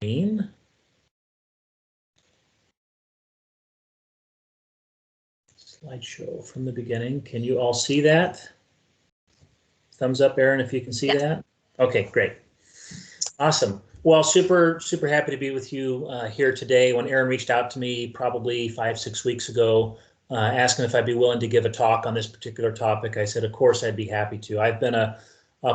screen. Slideshow from the beginning. Can you all see that? Thumbs up, Erin, if you can see that. Okay, great. Awesome. Well, super happy to be with you here today. When Erin reached out to me probably 5-6 weeks ago, asking if I'd be willing to give a talk on this particular topic, I said, of course, I'd be happy to. I've been a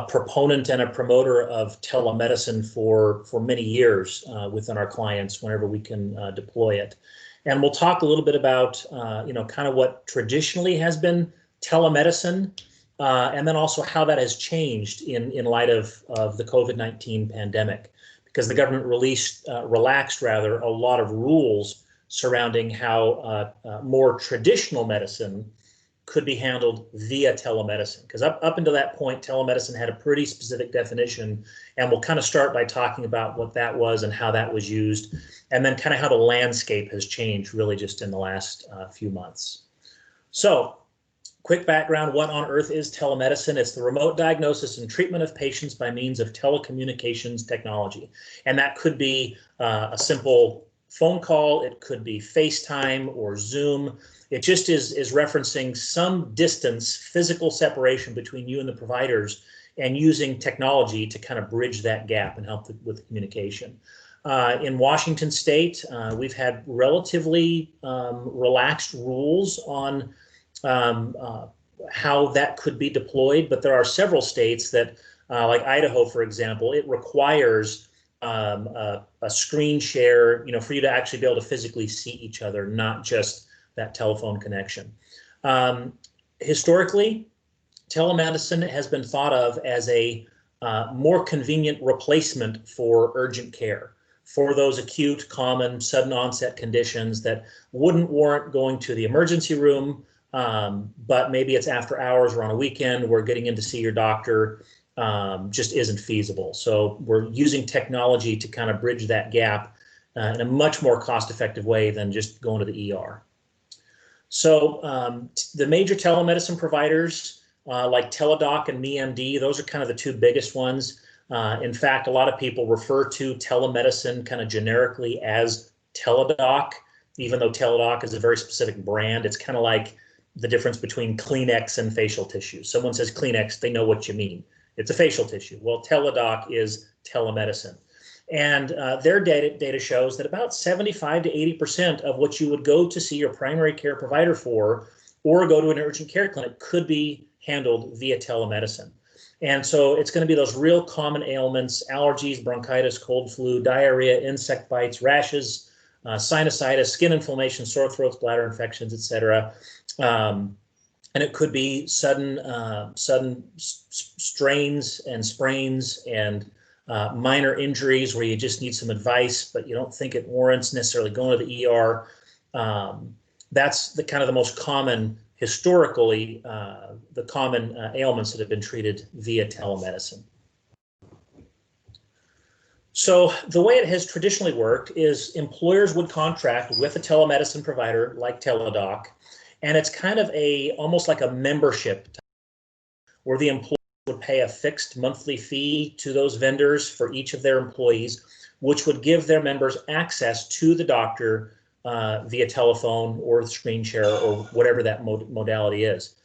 proponent and a promoter of telemedicine for many years within our clients whenever we can deploy it. And we'll talk a little bit about, kind of what traditionally has been telemedicine, and then also how that has changed in light of the COVID-19 pandemic, because the government relaxed a lot of rules surrounding how more traditional medicine could be handled via telemedicine. Because up until that point, telemedicine had a pretty specific definition, and we'll kind of start by talking about what that was and how that was used, and then kind of how the landscape has changed really just in the last few months. So, quick background, what on earth is telemedicine? It's the remote diagnosis and treatment of patients by means of telecommunications technology. And that could be a simple phone call, it could be FaceTime or Zoom. It just is referencing some distance, physical separation between you and the providers, and using technology to kind of bridge that gap and help with communication. In Washington State, we've had relatively relaxed rules on how that could be deployed, but there are several states that, like Idaho, for example, it requires a screen share, for you to actually be able to physically see each other, not just that telephone connection. Historically, telemedicine has been thought of as a more convenient replacement for urgent care, for those acute, common, sudden onset conditions that wouldn't warrant going to the emergency room, but maybe it's after hours or on a weekend where getting in to see your doctor just isn't feasible. So we're using technology to kind of bridge that gap in a much more cost-effective way than just going to the ER. So the major telemedicine providers like Teladoc and MeMD, those are kind of the two biggest ones. In fact, a lot of people refer to telemedicine kind of generically as Teladoc, even though Teladoc is a very specific brand. It's kind of like the difference between Kleenex and facial tissue. Someone says Kleenex, they know what you mean. It's a facial tissue. Well, Teladoc is telemedicine. And their data shows that about 75 to 80% of what you would go to see your primary care provider for, or go to an urgent care clinic, could be handled via telemedicine. And so it's going to be those real common ailments: allergies, bronchitis, cold, flu, diarrhea, insect bites, rashes, sinusitis, skin inflammation, sore throats, bladder infections, etc. And it could be sudden strains and sprains and minor injuries where you just need some advice, but you don't think it warrants necessarily going to the ER. That's the kind of the most common, historically, the common ailments that have been treated via telemedicine. So the way it has traditionally worked is employers would contract with a telemedicine provider like Teladoc, and it's kind of almost like a membership where the employer would pay a fixed monthly fee to those vendors for each of their employees, which would give their members access to the doctor via telephone or screen share or whatever that modality is.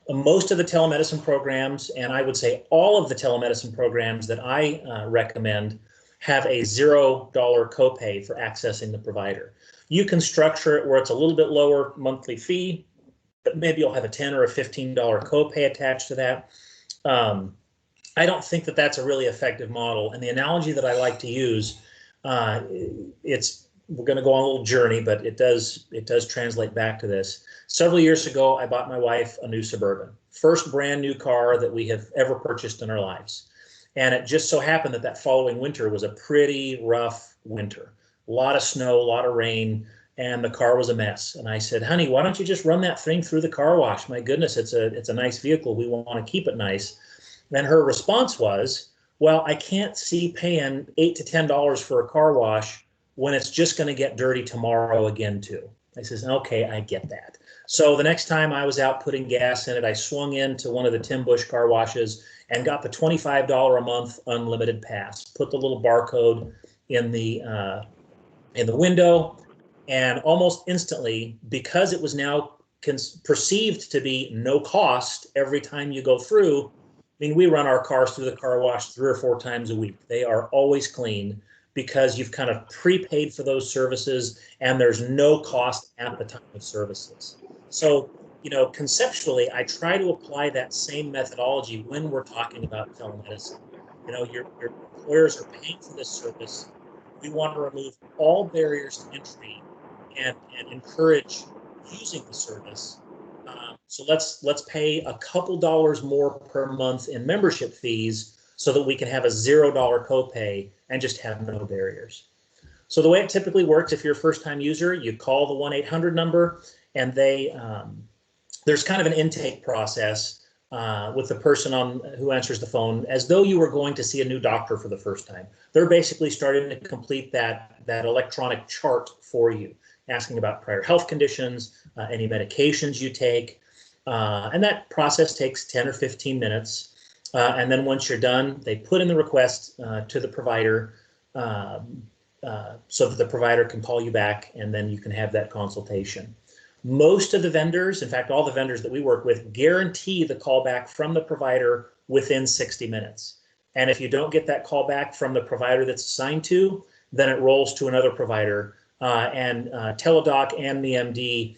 Most of the telemedicine programs, and I would say all of the telemedicine programs that I recommend, have a $0 copay for accessing the provider. You can structure it where it's a little bit lower monthly fee, but maybe you'll have a $10 or a $15 copay attached to that. I don't think that that's a really effective model. And the analogy that I like to use, we're going to go on a little journey, but it does translate back to this. Several years ago, I bought my wife a new Suburban, first brand new car that we have ever purchased in our lives. And it just so happened that that following winter was a pretty rough winter. A lot of snow, a lot of rain, and the car was a mess. And I said, honey, why don't you just run that thing through the car wash? My goodness, it's a nice vehicle. We want to keep it nice. And her response was, well, I can't see paying $8 to $10 for a car wash when it's just going to get dirty tomorrow again too. I says, okay, I get that. So the next time I was out putting gas in it, I swung into one of the Tim Bush car washes and got the $25 a month unlimited pass, put the little barcode in the window, and almost instantly, because it was now perceived to be no cost every time you go through. I mean, we run our cars through the car wash 3 or 4 times a week. They are always clean because you've kind of prepaid for those services, and there's no cost at the time of services. So, conceptually, I try to apply that same methodology when we're talking about telemedicine. Your employers are paying for this service. We want to remove all barriers to entry and encourage using the service. So let's pay a couple dollars more per month in membership fees so that we can have a $0 copay and just have no barriers. So the way it typically works, if you're a first-time user, you call the 1-800 number, and there's kind of an intake process with the person who answers the phone, as though you were going to see a new doctor for the first time. They're basically starting to complete that electronic chart for you, asking about prior health conditions, any medications you take, and that process takes 10 or 15 minutes. And then once you're done, they put in the request to the provider so that the provider can call you back, and then you can have that consultation. Most of the vendors, in fact, all the vendors that we work with, guarantee the callback from the provider within 60 minutes. And if you don't get that callback from the provider that's assigned to, then it rolls to another provider. And Teladoc and MeMD,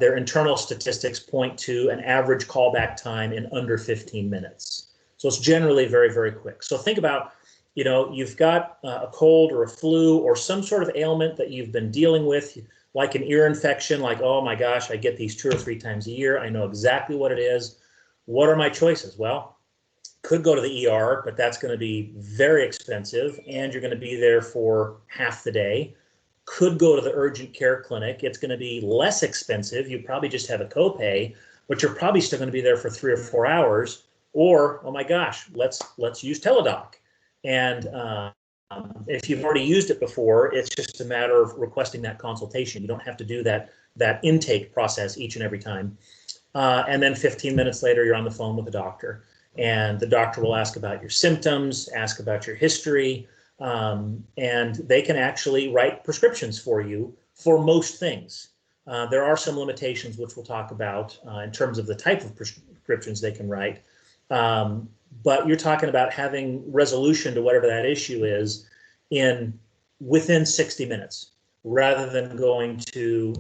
their internal statistics point to an average callback time in under 15 minutes. So it's generally very, very quick. So think about, you've got a cold or a flu or some sort of ailment that you've been dealing with, like an ear infection, like, oh my gosh, I get these 2 or 3 times a year. I know exactly what it is. What are my choices? Well, could go to the ER, but that's going to be very expensive, and you're going to be there for half the day. Could go to the urgent care clinic. It's going to be less expensive. You probably just have a copay, but you're probably still going to be there for 3 or 4 hours. Or, oh my gosh, let's use Teladoc. And if you've already used it before, it's just a matter of requesting that consultation. You don't have to do that intake process each and every time. And then 15 minutes later, you're on the phone with the doctor, and the doctor will ask about your symptoms, ask about your history, and they can actually write prescriptions for you for most things. There are some limitations, which we'll talk about in terms of the type of prescriptions they can write. But you're talking about having resolution to whatever that issue is within 60 minutes, rather than going to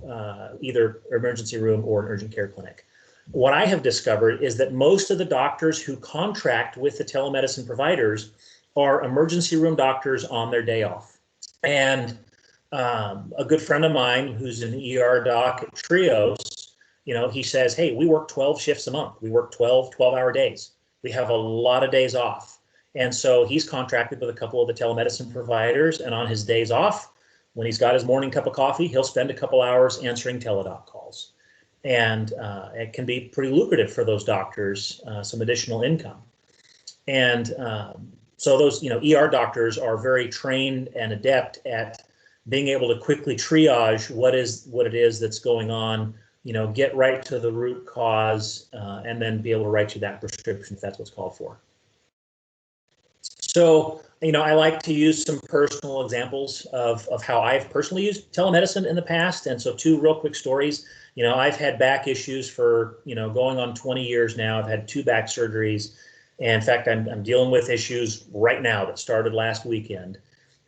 either emergency room or an urgent care clinic. What I have discovered is that most of the doctors who contract with the telemedicine providers are emergency room doctors on their day off. And a good friend of mine who's an ER doc at Trios, he says, hey, we work 12 shifts a month. We work 12-hour days. We have a lot of days off. And so he's contracted with a couple of the telemedicine providers, and on his days off, when he's got his morning cup of coffee, he'll spend a couple hours answering Teladoc calls. And it can be pretty lucrative for those doctors, some additional income. And so those, ER doctors are very trained and adept at being able to quickly triage what it is that's going on, get right to the root cause, and then be able to write you that prescription if that's what's called for. So, I like to use some personal examples of how I've personally used telemedicine in the past. And so 2 real quick stories. I've had back issues for, going on 20 years now. I've had 2 back surgeries. And in fact, I'm dealing with issues right now that started last weekend.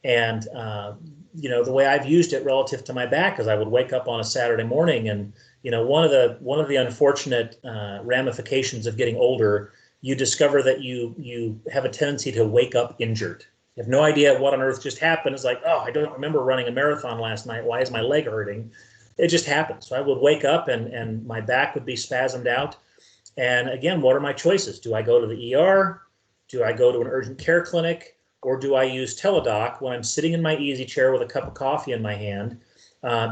And, the way I've used it relative to my back is I would wake up on a Saturday morning, and, one of the unfortunate ramifications of getting older, you discover that you have a tendency to wake up injured. You have no idea what on earth just happened. It's like, oh, I don't remember running a marathon last night. Why is my leg hurting? It just happened. So I would wake up and my back would be spasmed out. And again, what are my choices? Do I go to the ER? Do I go to an urgent care clinic? Or do I use Teladoc when I'm sitting in my easy chair with a cup of coffee in my hand?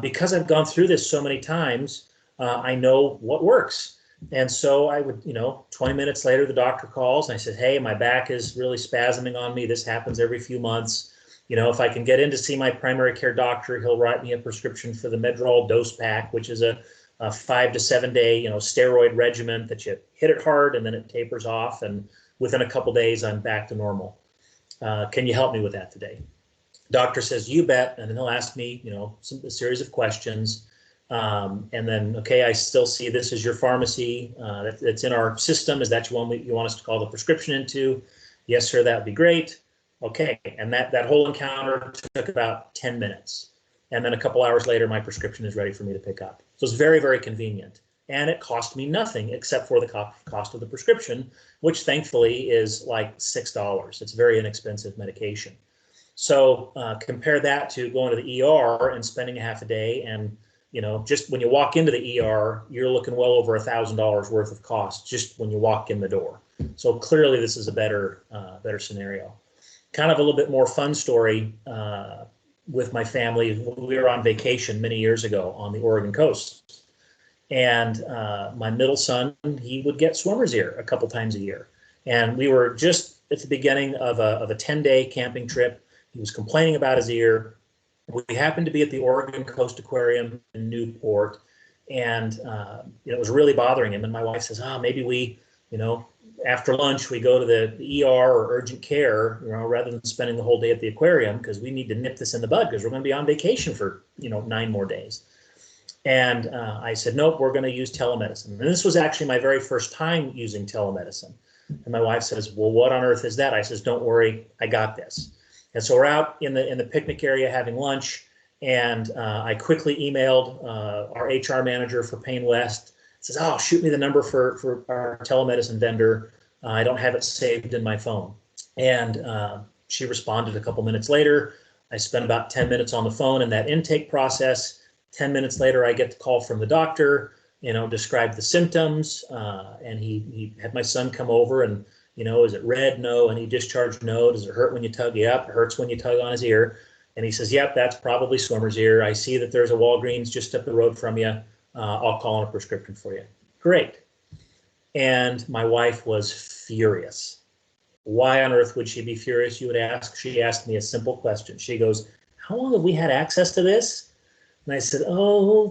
Because I've gone through this so many times, I know what works. And so I would, 20 minutes later, the doctor calls and I said, hey, my back is really spasming on me. This happens every few months. If I can get in to see my primary care doctor, he'll write me a prescription for the Medrol dose pack, which is a 5 to 7 day, steroid regimen that you hit it hard and then it tapers off. And within a couple days, I'm back to normal. Can you help me with that today? Doctor says, you bet. And then they'll ask me, a series of questions. And then, okay, I still see this is your pharmacy that's in our system. Is that one you want us to call the prescription into? Yes, sir, that would be great. Okay, and that whole encounter took about 10 minutes. And then a couple hours later, my prescription is ready for me to pick up. So it's very, very convenient. And it cost me nothing except for the cost of the prescription, which thankfully is like $6. It's very inexpensive medication. So compare that to going to the ER and spending a half a day, and just when you walk into the ER, you're looking well over $1,000 worth of cost just when you walk in the door. So clearly, this is a better scenario. Kind of a little bit more fun story with my family. We were on vacation many years ago on the Oregon coast, and my middle son, he would get swimmer's ear a couple times a year, and we were just at the beginning of a 10-day camping trip. He was complaining about his ear. We happened to be at the Oregon Coast Aquarium in Newport, and it was really bothering him. And my wife says, maybe we, after lunch, we go to the ER or urgent care, rather than spending the whole day at the aquarium, because we need to nip this in the bud because we're going to be on vacation for, 9 more days. And I said, nope, we're going to use telemedicine. And this was actually my very first time using telemedicine. And my wife says, well, what on earth is that? I says, don't worry, I got this. And so we're out in the picnic area having lunch, and I quickly emailed our HR manager for PayneWest. Says, shoot me the number for our telemedicine vendor. I don't have it saved in my phone. And she responded a couple minutes later. I spent about 10 minutes on the phone in that intake process. 10 minutes later, I get the call from the doctor, describe the symptoms, and he had my son come over and, is it red? No. Any discharge? No. Does it hurt when you tug? Yep. It hurts when you tug on his ear. And he says, yep, that's probably swimmer's ear. I see that there's a Walgreens just up the road from you. I'll call in a prescription for you. Great. And my wife was furious. Why on earth would she be furious, you would ask? She asked me a simple question. She goes, how long have we had access to this? And I said,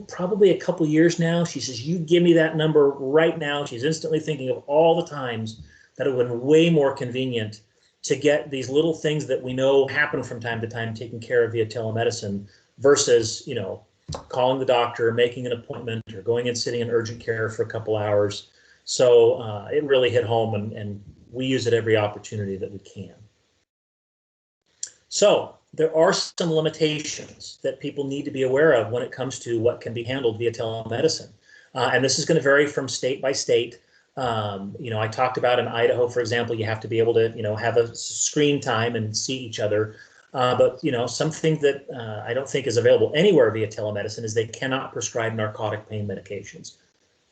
probably a couple years now. She says, you give me that number right now. She's instantly thinking of all the times that it would have been way more convenient to get these little things that we know happen from time to time taken care of via telemedicine versus, calling the doctor, making an appointment, or going and sitting in urgent care for a couple hours. So it really hit home, and we use it every opportunity that we can. So there are some limitations that people need to be aware of when it comes to what can be handled via telemedicine. And this is going to vary from state by state. I talked about in Idaho, for example, you have to be able to, have a screen time and see each other. But something that I don't think is available anywhere via telemedicine is they cannot prescribe narcotic pain medications.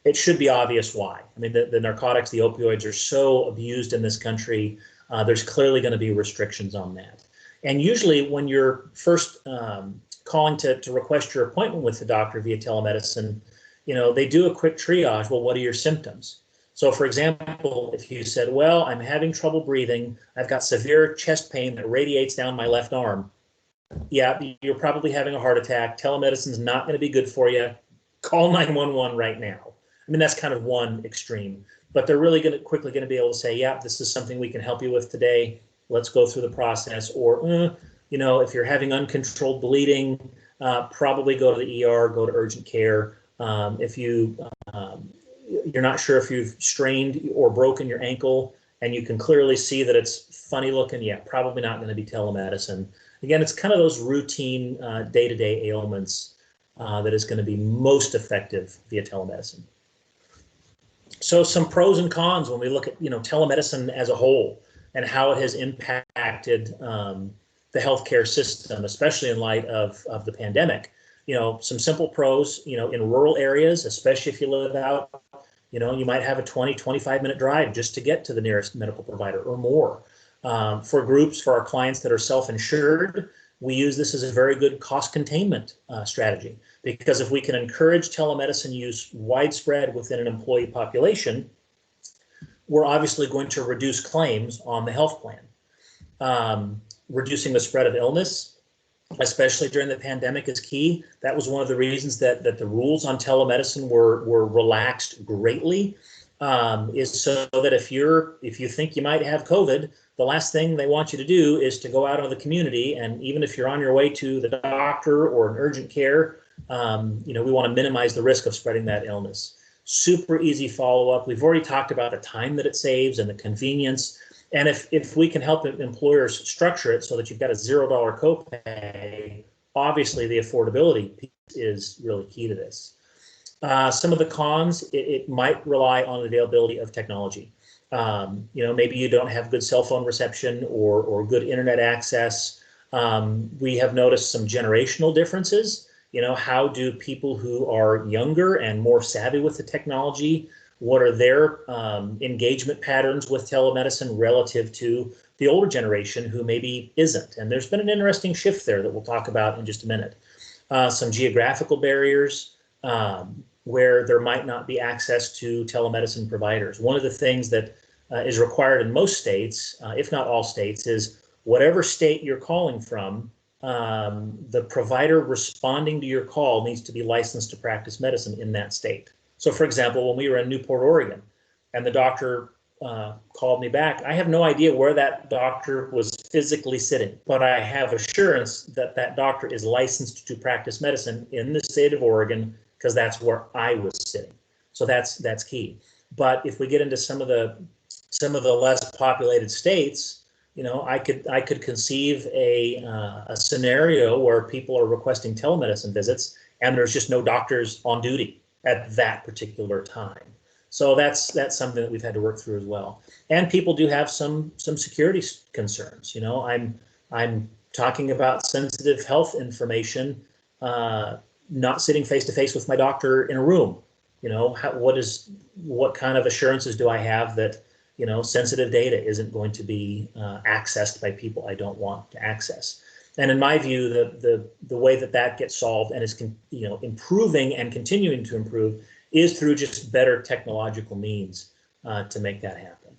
It should be obvious why. I mean, the narcotics, the opioids are so abused in this country. There's clearly going to be restrictions on that. And usually when you're first calling to request your appointment with the doctor via telemedicine, they do a quick triage. Well, what are your symptoms? So, for example, if you said, well, I'm having trouble breathing, I've got severe chest pain that radiates down my left arm. Yeah, you're probably having a heart attack. Telemedicine is not going to be good for you. Call 911 right now. I mean, that's kind of one extreme, but they're really quickly going to be able to say, yeah, this is something we can help you with today. Let's go through the process. Or, if you're having uncontrolled bleeding, probably go to the ER, go to urgent care. If you're not sure if you've strained or broken your ankle and you can clearly see that it's funny looking, yeah, probably not going to be telemedicine. Again, it's kind of those routine day-to-day ailments that is going to be most effective via telemedicine. So some pros and cons when we look at telemedicine as a whole and how it has impacted the healthcare system, especially in light of the pandemic. Some simple pros, in rural areas, especially if you live out, you might have a 20, 25-minute drive just to get to the nearest medical provider or more. For groups, for our clients that are self-insured, we use this as a very good cost containment strategy, because if we can encourage telemedicine use widespread within an employee population, we're obviously going to reduce claims on the health plan. Reducing the spread of illness, especially during the pandemic, is key. That was one of the reasons that the rules on telemedicine were relaxed greatly, is so that if you think you might have COVID, the last thing they want you to do is to go out into the community. And even if you're on your way to the doctor or an urgent care, we want to minimize the risk of spreading that illness. Super easy follow-up. We've already talked about the time that it saves and the convenience. And if we can help employers structure it so that you've got a $0 copay, obviously the affordability piece is really key to this. Some of the cons, it might rely on the availability of technology. Maybe you don't have good cell phone reception or good internet access. We have noticed some generational differences. How do people who are younger and more savvy with the technology, what are their engagement patterns with telemedicine relative to the older generation who maybe isn't? And there's been an interesting shift there that we'll talk about in just a minute. Some geographical barriers where there might not be access to telemedicine providers. One of the things that is required in most states, if not all states, is whatever state you're calling from, the provider responding to your call needs to be licensed to practice medicine in that state. So for example, when we were in Newport, Oregon, and the doctor called me back, I have no idea where that doctor was physically sitting, but I have assurance that that doctor is licensed to practice medicine in the state of Oregon because that's where I was sitting. So that's key. But if we get into some of the less populated states, I could conceive a scenario where people are requesting telemedicine visits and there's just no doctors on duty at that particular time. So that's something that we've had to work through as well. And people do have some security concerns. I'm talking about sensitive health information, not sitting face to face with my doctor in a room. What kind of assurances do I have that sensitive data isn't going to be accessed by people I don't want to access? And in my view, the way that gets solved and is improving and continuing to improve is through just better technological means to make that happen.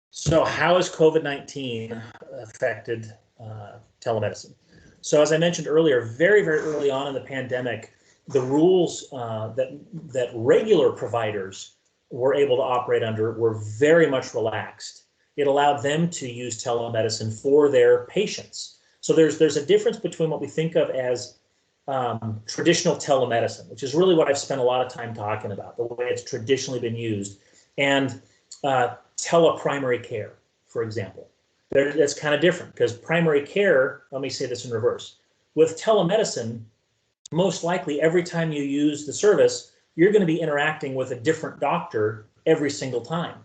So how has COVID-19 affected telemedicine? So as I mentioned earlier, very, very early on in the pandemic, the rules that regular providers were able to operate under were very much relaxed. It allowed them to use telemedicine for their patients. So there's a difference between what we think of as traditional telemedicine, which is really what I've spent a lot of time talking about, the way it's traditionally been used, and teleprimary care, for example. That's kind of different because primary care, let me say this in reverse. With telemedicine, most likely every time you use the service, you're going to be interacting with a different doctor every single time.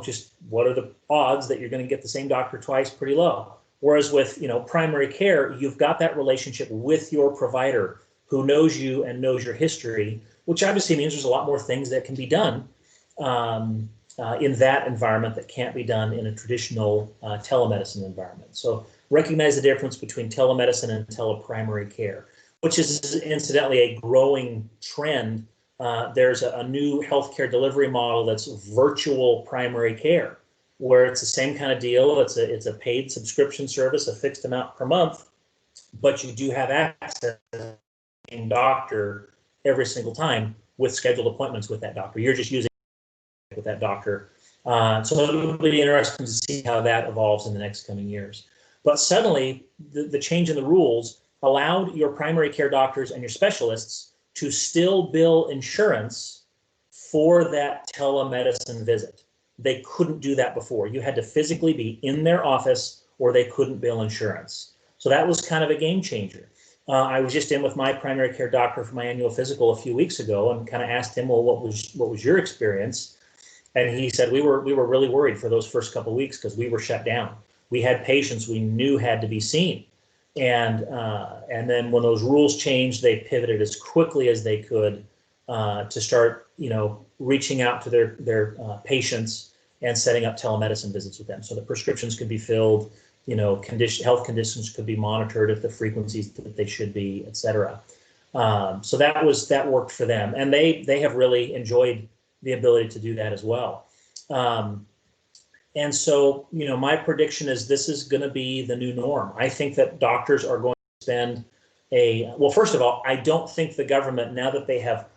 Just what are the odds that you're going to get the same doctor twice? Pretty low. Whereas with, primary care, you've got that relationship with your provider who knows you and knows your history, which obviously means there's a lot more things that can be done in that environment that can't be done in a traditional telemedicine environment. So recognize the difference between telemedicine and teleprimary care, which is incidentally a growing trend. There's a new healthcare delivery model that's virtual primary care, where it's the same kind of deal. It's a paid subscription service, a fixed amount per month, but you do have access to the same doctor every single time with scheduled appointments with that doctor. You're just using it with that doctor. So it'll be interesting to see how that evolves in the next coming years. But suddenly, the change in the rules allowed your primary care doctors and your specialists to still bill insurance for that telemedicine visit. They couldn't do that before. You had to physically be in their office or they couldn't bill insurance. So that was kind of a game changer. I was just in with my primary care doctor for my annual physical a few weeks ago and kind of asked him, well, what was your experience? And he said, we were really worried for those first couple of weeks because we were shut down. We had patients we knew had to be seen. And then when those rules changed, they pivoted as quickly as they could to start, reaching out to their patients and setting up telemedicine visits with them. So the prescriptions could be filled, health conditions could be monitored at the frequencies that they should be, et cetera. So that worked for them, and they have really enjoyed the ability to do that as well. And so, my prediction is this is going to be the new norm. I think that doctors are going to spend well, first of all, I don't think the government, now that they have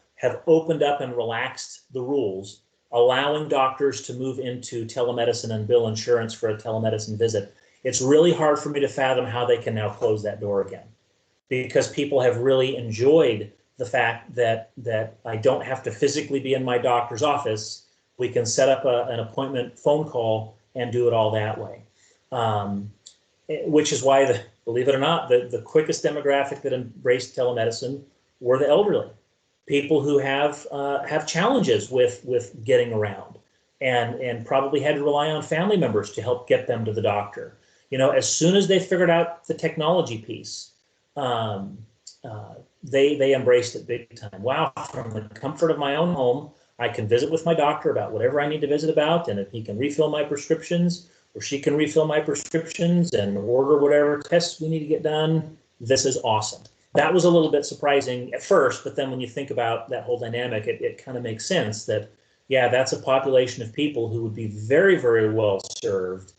opened up and relaxed the rules, allowing doctors to move into telemedicine and bill insurance for a telemedicine visit, it's really hard for me to fathom how they can now close that door again, because people have really enjoyed the fact that I don't have to physically be in my doctor's office. We can set up an appointment phone call and do it all that way, which is why, believe it or not, the quickest demographic that embraced telemedicine were the elderly, people who have challenges with getting around, and probably had to rely on family members to help get them to the doctor. As soon as they figured out the technology piece, they embraced it big time. Wow, from the comfort of my own home, I can visit with my doctor about whatever I need to visit about, and if he can refill my prescriptions, or she can refill my prescriptions and order whatever tests we need to get done. This is awesome. That was a little bit surprising at first, but then when you think about that whole dynamic, it kind of makes sense that, yeah, that's a population of people who would be very, very well served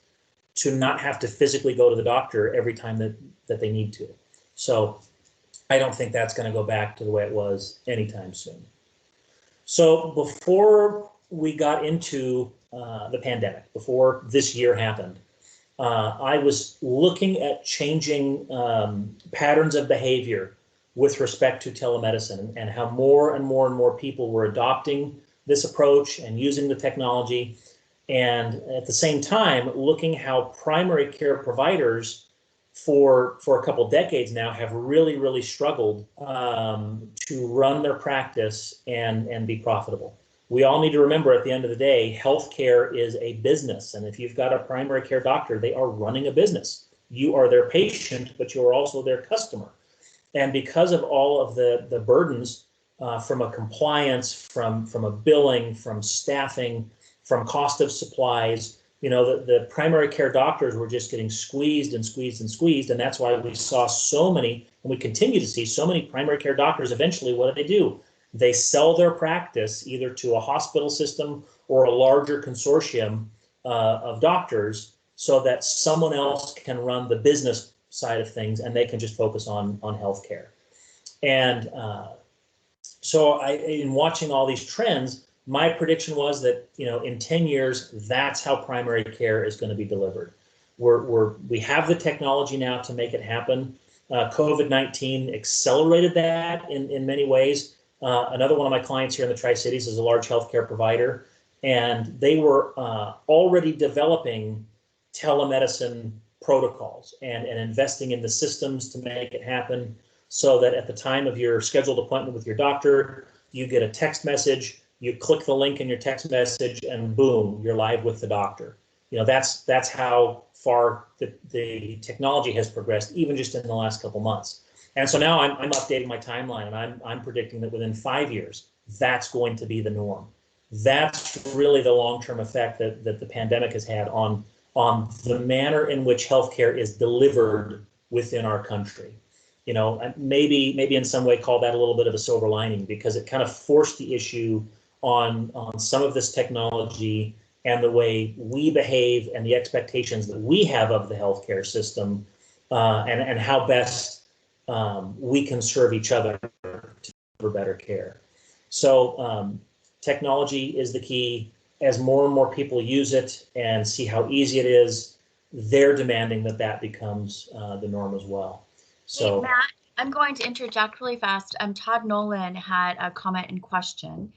to not have to physically go to the doctor every time that they need to. So I don't think that's going to go back to the way it was anytime soon. So before we got into the pandemic, before this year happened, I was looking at changing patterns of behavior with respect to telemedicine, and how more and more and more people were adopting this approach and using the technology. And at the same time, looking how primary care providers for a couple decades now have really, really struggled to run their practice and be profitable. We all need to remember, at the end of the day, healthcare is a business. And if you've got a primary care doctor, they are running a business. You are their patient, but you're also their customer. And because of all of the burdens from a compliance, from a billing, from staffing, from cost of supplies, the primary care doctors were just getting squeezed and squeezed and squeezed. And that's why we saw so many, and we continue to see so many primary care doctors. Eventually, what do? They sell their practice either to a hospital system or a larger consortium of doctors, so that someone else can run the business side of things and they can just focus on healthcare. And so in watching all these trends, my prediction was that, in 10 years, that's how primary care is going to be delivered. We have the technology now to make it happen. COVID-19 accelerated that in many ways. Another one of my clients here in the Tri-Cities is a large healthcare provider, and they were already developing telemedicine protocols and investing in the systems to make it happen, so that at the time of your scheduled appointment with your doctor, you get a text message, you click the link in your text message, and boom, you're live with the doctor. That's how far the technology has progressed, even just in the last couple months. And so now I'm updating my timeline, and I'm predicting that within 5 years, that's going to be the norm. That's really the long-term effect that the pandemic has had on the manner in which healthcare is delivered within our country. Maybe in some way call that a little bit of a silver lining, because it kind of forced the issue on some of this technology and the way we behave and the expectations that we have of the healthcare system, and how best we can serve each other to deliver better care. So technology is the key. As more and more people use it and see how easy it is, they're demanding that becomes the norm as well. So, hey, Matt, I'm going to interject really fast. Todd Nolan had a comment and question.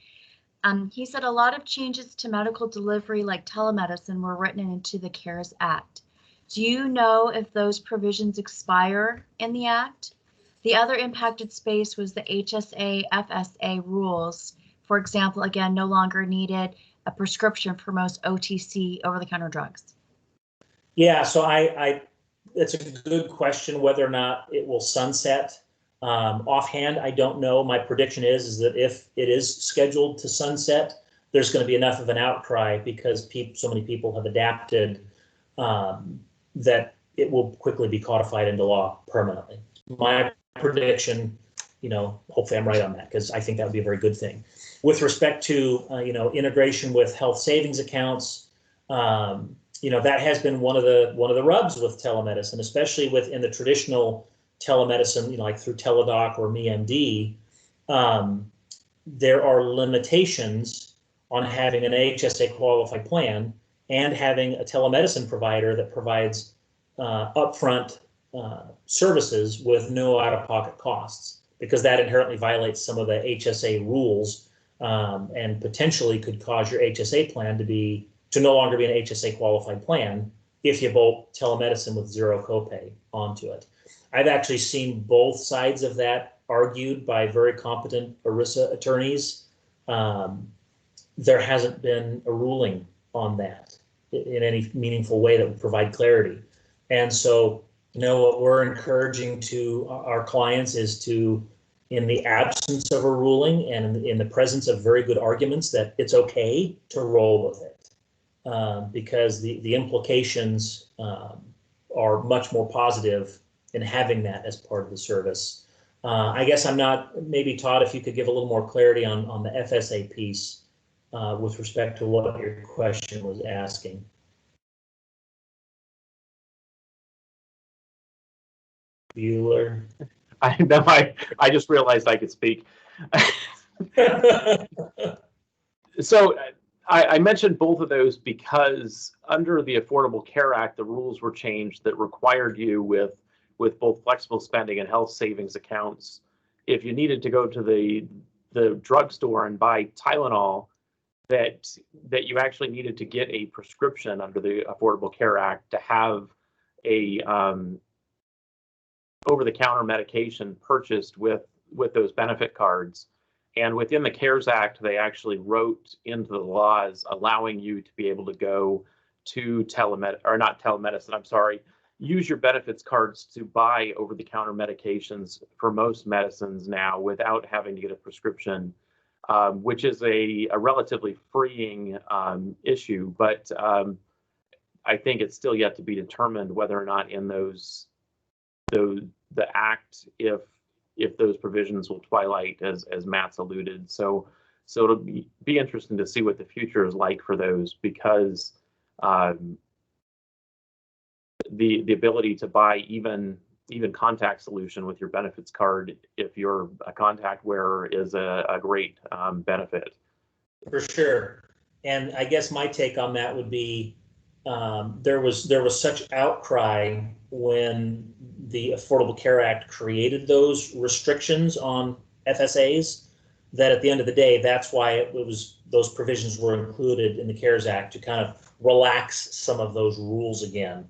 He said a lot of changes to medical delivery, like telemedicine, were written into the CARES Act. Do you know if those provisions expire in the Act? The other impacted space was the HSA, FSA rules. For example, again, no longer needed a prescription for most OTC, over-the-counter drugs. Yeah, so it's a good question whether or not it will sunset. Offhand, I don't know. My prediction is that if it is scheduled to sunset, there's going to be enough of an outcry, because so many people have adapted, that it will quickly be codified into law permanently. My prediction, hopefully I'm right on that, because I think that would be a very good thing. With respect to, integration with health savings accounts, that has been one of the rubs with telemedicine, especially in the traditional telemedicine, like through Teladoc or MeMD. There are limitations on having an HSA qualified plan and having a telemedicine provider that provides upfront services with no out-of-pocket costs, because that inherently violates some of the HSA rules and potentially could cause your HSA plan to no longer be an HSA qualified plan if you bolt telemedicine with zero copay onto it. I've actually seen both sides of that argued by very competent ERISA attorneys. There hasn't been a ruling on that in any meaningful way that would provide clarity. And so, what we're encouraging to our clients is to, in the absence of a ruling and in the presence of very good arguments, that it's okay to roll with it, because the implications are much more positive in having that as part of the service. I guess I'm not, maybe Todd, if you could give a little more clarity on the FSA piece with respect to what your question was asking. Bueller. I just realized I could speak. So I mentioned both of those because under the Affordable Care Act, the rules were changed that required you with both flexible spending and health savings accounts, if you needed to go to the drugstore and buy Tylenol, that you actually needed to get a prescription under the Affordable Care Act to have a over-the-counter medication purchased with those benefit cards. And within the CARES Act, they actually wrote into the laws allowing you to be able to go to use your benefits cards to buy over-the-counter medications for most medicines now without having to get a prescription, which is a relatively freeing issue. But I think it's still yet to be determined whether or not in the act, if those provisions will twilight, as Matt's alluded. So it'll be interesting to see what the future is like for those, because the ability to buy even contact solution with your benefits card, if you're a contact wearer, is a great benefit. For sure. And I guess my take on that would be there was such outcry when the Affordable Care Act created those restrictions on FSAs that at the end of the day, that's why those provisions were included in the CARES Act to kind of relax some of those rules again.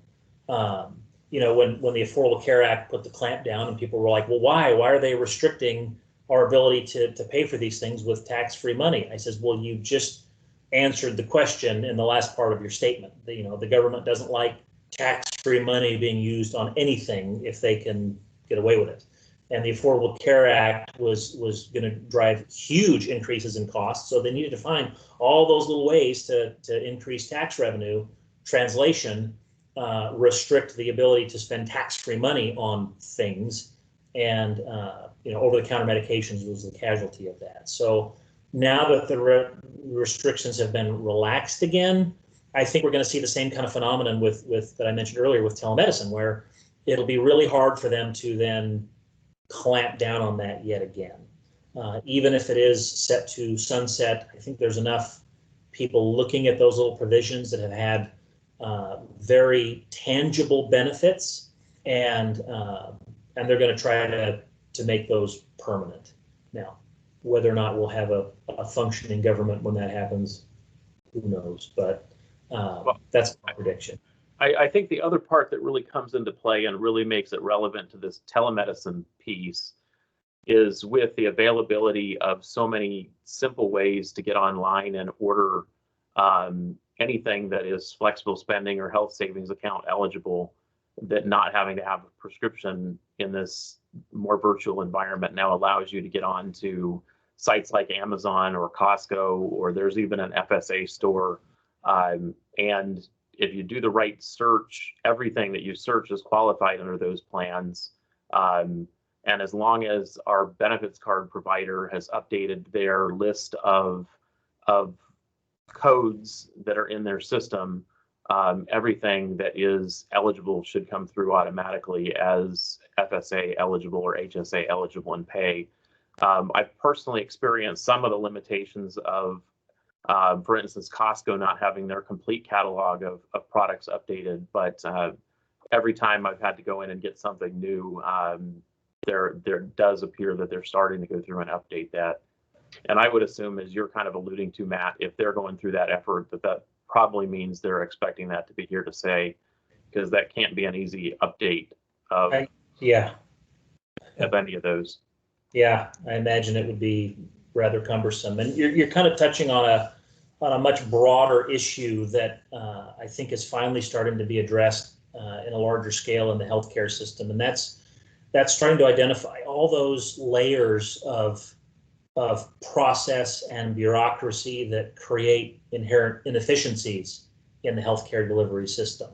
When the Affordable Care Act put the clamp down and people were like, well, why are they restricting our ability to pay for these things with tax-free money? I says, well, you just answered the question in the last part of your statement. The government doesn't like tax-free money being used on anything if they can get away with it. And the Affordable Care Act was going to drive huge increases in costs, so they needed to find all those little ways to increase tax revenue. Translation, restrict the ability to spend tax-free money on things, and over-the-counter medications was the casualty of that. So now that the restrictions have been relaxed again, I think we're going to see the same kind of phenomenon with that I mentioned earlier with telemedicine, where it'll be really hard for them to then clamp down on that yet again. Even if it is set to sunset, I think there's enough people looking at those little provisions that have had very tangible benefits, and they're going to try to make those permanent. Now, whether or not we'll have a functioning government when that happens, who knows? But that's my prediction. I think the other part that really comes into play and really makes it relevant to this telemedicine piece is with the availability of so many simple ways to get online and order anything that is flexible spending or health savings account eligible, that not having to have a prescription in this more virtual environment now allows you to get on to sites like Amazon or Costco, or there's even an FSA store. And if you do the right search, everything that you search is qualified under those plans. And as long as our benefits card provider has updated their list of codes that are in their system, everything that is eligible should come through automatically as FSA eligible or HSA eligible and pay. I've personally experienced some of the limitations of For instance, Costco not having their complete catalog of products updated, but every time I've had to go in and get something new, there does appear that they're starting to go through and update that. And I would assume, as you're kind of alluding to, Matt, if they're going through that effort, that probably means they're expecting that to be here to stay, because that can't be an easy update of yeah, of any of those. yeah, I imagine it would be rather cumbersome. And you're kind of touching on a much broader issue that I think is finally starting to be addressed in a larger scale in the healthcare system, and that's trying to identify all those layers of process and bureaucracy that create inherent inefficiencies in the healthcare delivery system,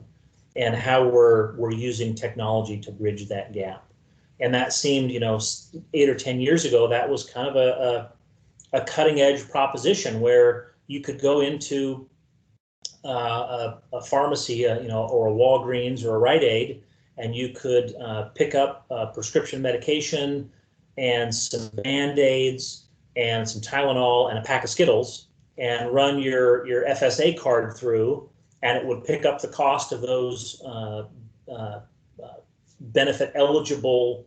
and how we're using technology to bridge that gap. And that seemed, 8 or 10 years ago, that was kind of a cutting edge proposition where you could go into a pharmacy, or a Walgreens or a Rite Aid, and you could pick up prescription medication and some Band-Aids and some Tylenol and a pack of Skittles, and run your FSA card through, and it would pick up the cost of those benefit eligible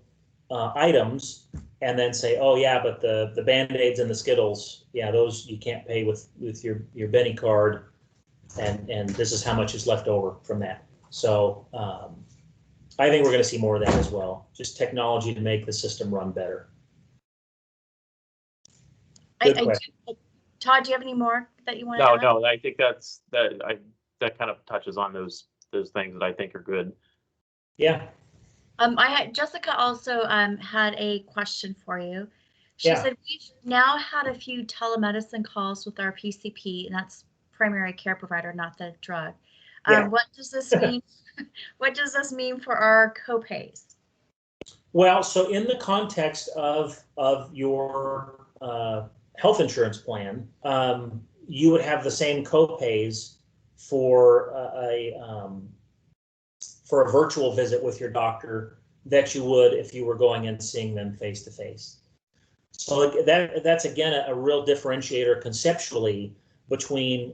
items, and then say, oh yeah, but the Band-Aids and the Skittles, yeah, those you can't pay with your Benny card, and this is how much is left over from that. So I think we're going to see more of that as well. Just technology to make the system run better. Good question. Todd, do you have any more that you want to add? No, I think that kind of touches on those things that I think are good. Yeah. Jessica also had a question for you. She said, we've now had a few telemedicine calls with our PCP, and that's primary care provider, not the drug. What does this mean? What does this mean for our copays? Well, so in the context of your health insurance plan, you would have the same copays for a virtual visit with your doctor that you would if you were going and seeing them face to face. So that's again a real differentiator conceptually between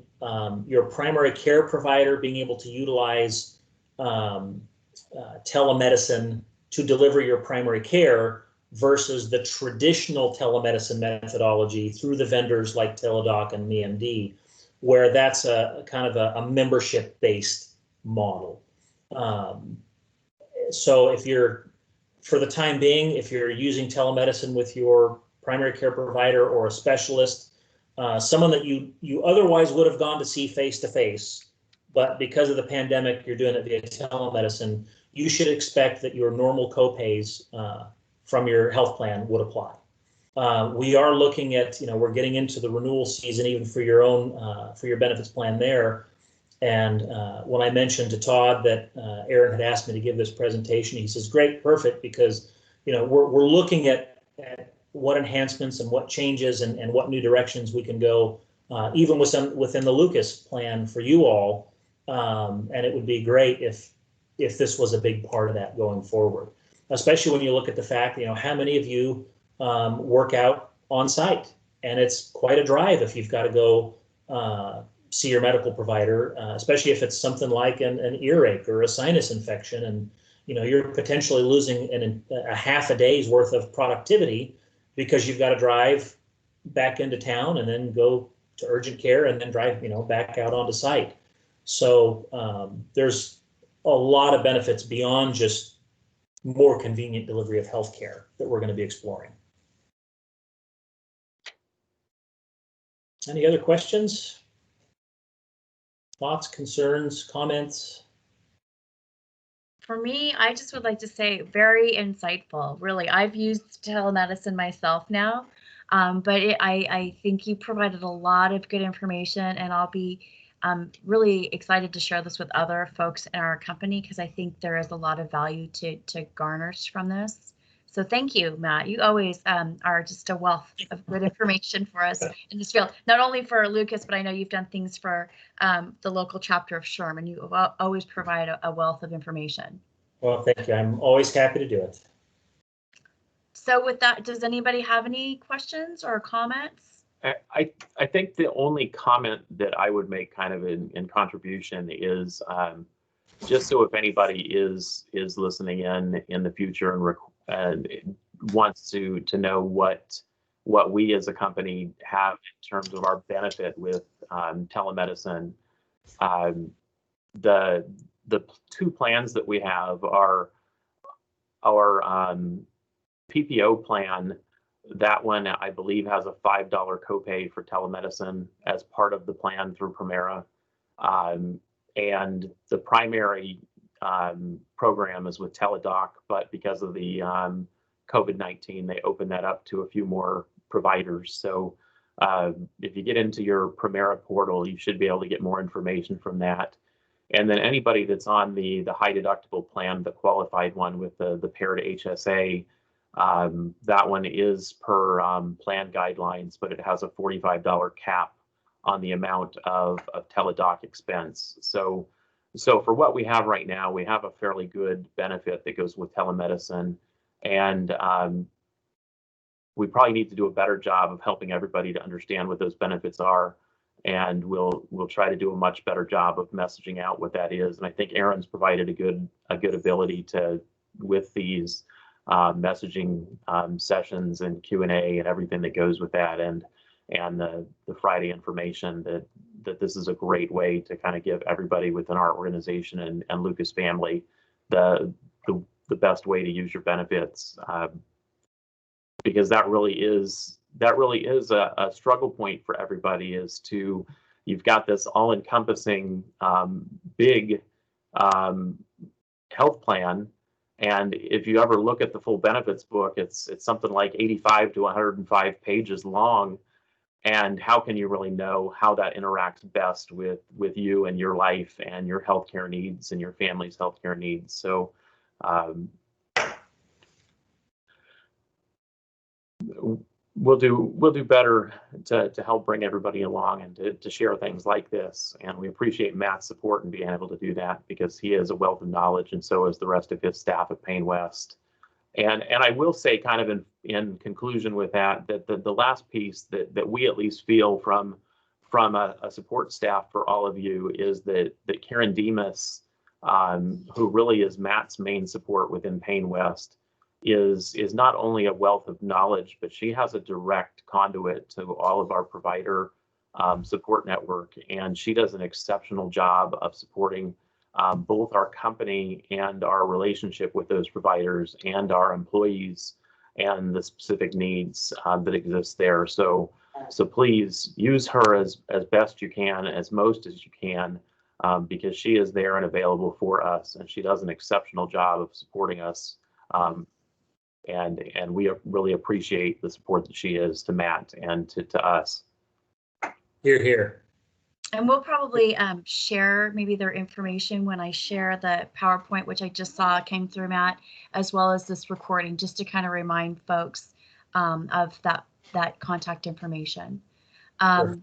your primary care provider being able to utilize telemedicine to deliver your primary care versus the traditional telemedicine methodology through the vendors like Teladoc and MeMD, where that's a kind of a membership-based model. So if for the time being, if you're using telemedicine with your primary care provider or a specialist, someone that you otherwise would have gone to see face to face, but because of the pandemic, you're doing it via telemedicine, you should expect that your normal copays from your health plan would apply. We are looking at, we're getting into the renewal season even for your own, for your benefits plan there. And when I mentioned to Todd that Aaron had asked me to give this presentation, he says, great, perfect, because, we're looking at what enhancements and what changes and what new directions we can go, even within the Lucas plan for you all. And it would be great if this was a big part of that going forward, especially when you look at the fact, how many of you work out on site, and it's quite a drive if you've got to go see your medical provider, especially if it's something like an earache or a sinus infection, and you're potentially losing a half a day's worth of productivity because you've got to drive back into town and then go to urgent care and then drive back out onto site. So there's a lot of benefits beyond just more convenient delivery of healthcare that we're going to be exploring. Any other questions? Thoughts, concerns, comments? For me, I just would like to say very insightful. Really, I've used telemedicine myself now, but I think you provided a lot of good information, and I'll be really excited to share this with other folks in our company because I think there is a lot of value to garner from this. So thank you, Matt. You always are just a wealth of good information for us in this field, not only for Lucas, but I know you've done things for the local chapter of SHRM, and you always provide a wealth of information. Well, thank you. I'm always happy to do it. So with that, does anybody have any questions or comments? I think the only comment that I would make kind of in contribution is just so if anybody is listening in the future and wants to know what we as a company have in terms of our benefit with telemedicine, the two plans that we have are our PPO plan. That one, I believe, has a $5 copay for telemedicine as part of the plan through Premera. And the primary program is with Teladoc, but because of the COVID-19, they opened that up to a few more providers. So if you get into your Premera portal, you should be able to get more information from that. And then anybody that's on the high deductible plan, the qualified one with the paired HSA, that one is per plan guidelines, but it has a $45 cap on the amount of Teladoc expense. So for what we have right now, we have a fairly good benefit that goes with telemedicine, and we probably need to do a better job of helping everybody to understand what those benefits are, and we'll try to do a much better job of messaging out what that is. And I think Aaron's provided a good ability to with these messaging sessions and Q&A and everything that goes with that, and the Friday information that this is a great way to kind of give everybody within our organization and Lucas family the best way to use your benefits, because that really is a struggle point for everybody. You've got this all-encompassing big health plan, and if you ever look at the full benefits book, it's something like 85 to 105 pages long. And how can you really know how that interacts best with you and your life and your healthcare needs and your family's healthcare needs? So we'll do better to help bring everybody along and to share things like this. And we appreciate Matt's support in being able to do that, because he is a wealth of knowledge, and so is the rest of his staff at PayneWest. And I will say, kind of in conclusion with that the last piece that we at least feel from a support staff for all of you is that Karen Demas, who really is Matt's main support within PayneWest, is not only a wealth of knowledge, but she has a direct conduit to all of our provider support network, and she does an exceptional job of supporting both our company and our relationship with those providers and our employees and the specific needs that exist there. So please use her as best you can, as most as you can, because she is there and available for us, and she does an exceptional job of supporting us. And we really appreciate the support that she is to Matt and to us. Hear, hear. And we'll probably share maybe their information when I share the PowerPoint, which I just saw came through, Matt, as well as this recording, just to kind of remind folks of that contact information. Sure.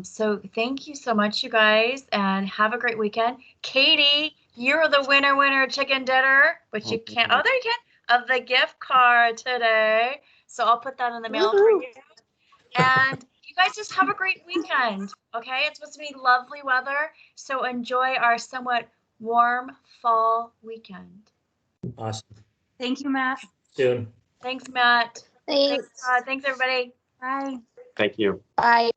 So thank you so much, you guys, and have a great weekend. Katie, you're the winner chicken dinner, but you can't. Oh, there you can, of the gift card today. So I'll put that in the mail for you. And you guys just have a great weekend, okay? It's supposed to be lovely weather, so enjoy our somewhat warm fall weekend. Awesome. Thank you, Matt. Soon. Thanks, Matt. Thanks. Thanks, everybody. Bye. Thank you. Bye.